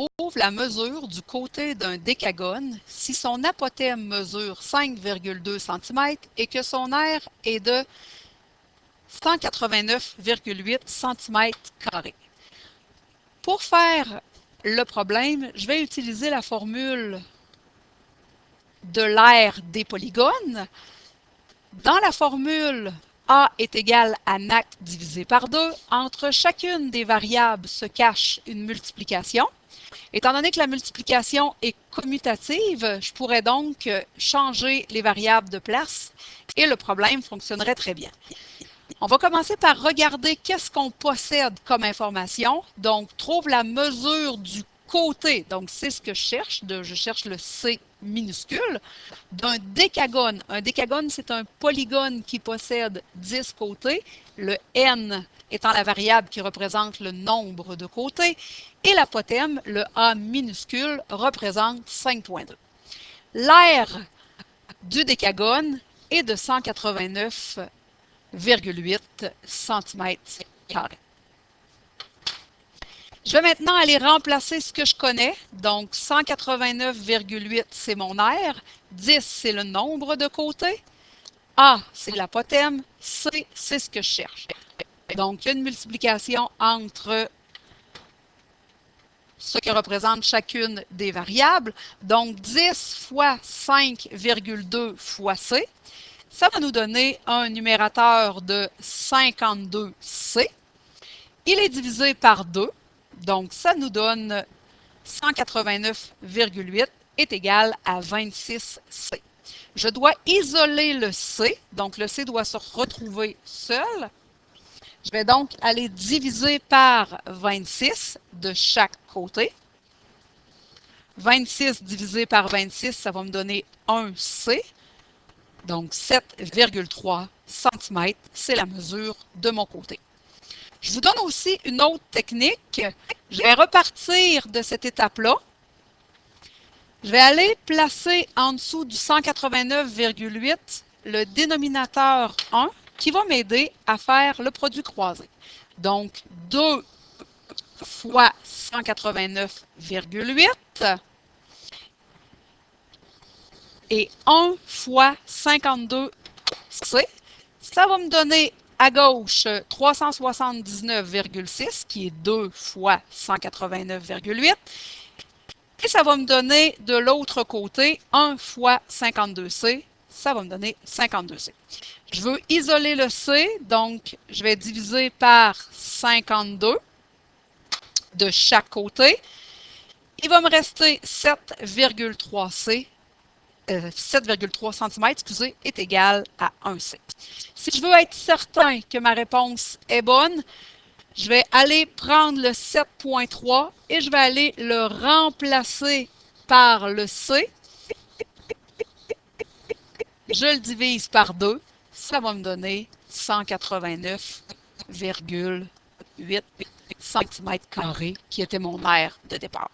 Trouve la mesure du côté d'un décagone si son apothème mesure 5,2 cm et que son aire est de 189,8 cm². Pour faire le problème, je vais utiliser la formule de l'aire des polygones. Dans la formule, A est égal à NAC divisé par 2. Entre chacune des variables se cache une multiplication. Étant donné que la multiplication est commutative, je pourrais donc changer les variables de place et le problème fonctionnerait très bien. On va commencer par regarder qu'est-ce qu'on possède comme information. Donc, trouve la mesure du côté. Donc, c'est ce que je cherche. Je cherche le C minuscule d'un décagone. Un décagone, c'est un polygone qui possède 10 côtés. Le N étant la variable qui représente le nombre de côtés. Et l'apothème, le A minuscule, représente 5,2. L'aire du décagone est de 189,8 cm². Je vais maintenant aller remplacer ce que je connais. Donc, 189,8, c'est mon aire. 10, c'est le nombre de côtés. A, c'est l'apothème. C, c'est ce que je cherche. Donc, il y a une multiplication entre ce qui représente chacune des variables. Donc, 10 fois 5,2 fois C. Ça va nous donner un numérateur de 52C. Il est divisé par 2. Donc, ça nous donne 189,8 est égal à 26C. Je dois isoler le C. Donc, le C doit se retrouver seul. Je vais donc aller diviser par 26 de chaque côté. 26 divisé par 26, ça va me donner 1C. Donc, 7,3 cm, c'est la mesure de mon côté. Je vous donne aussi une autre technique. Je vais repartir de cette étape-là. Je vais aller placer en dessous du 189,8 le dénominateur 1 qui va m'aider à faire le produit croisé. Donc, 2 fois 189,8 et 1 fois 52C. Ça va me donner à gauche 379,6 qui est 2 fois 189,8. Et ça va me donner de l'autre côté 1 fois 52C. Ça va me donner 52C. Je veux isoler le C, donc je vais diviser par 52 de chaque côté. Il va me rester 7,3C. 7,3 cm, excusez, est égal à 1C. Si je veux être certain que ma réponse est bonne, je vais aller prendre le 7,3 et je vais aller le remplacer par le C. Je le divise par 2. Ça va me donner 189,8 cm² qui était mon aire de départ.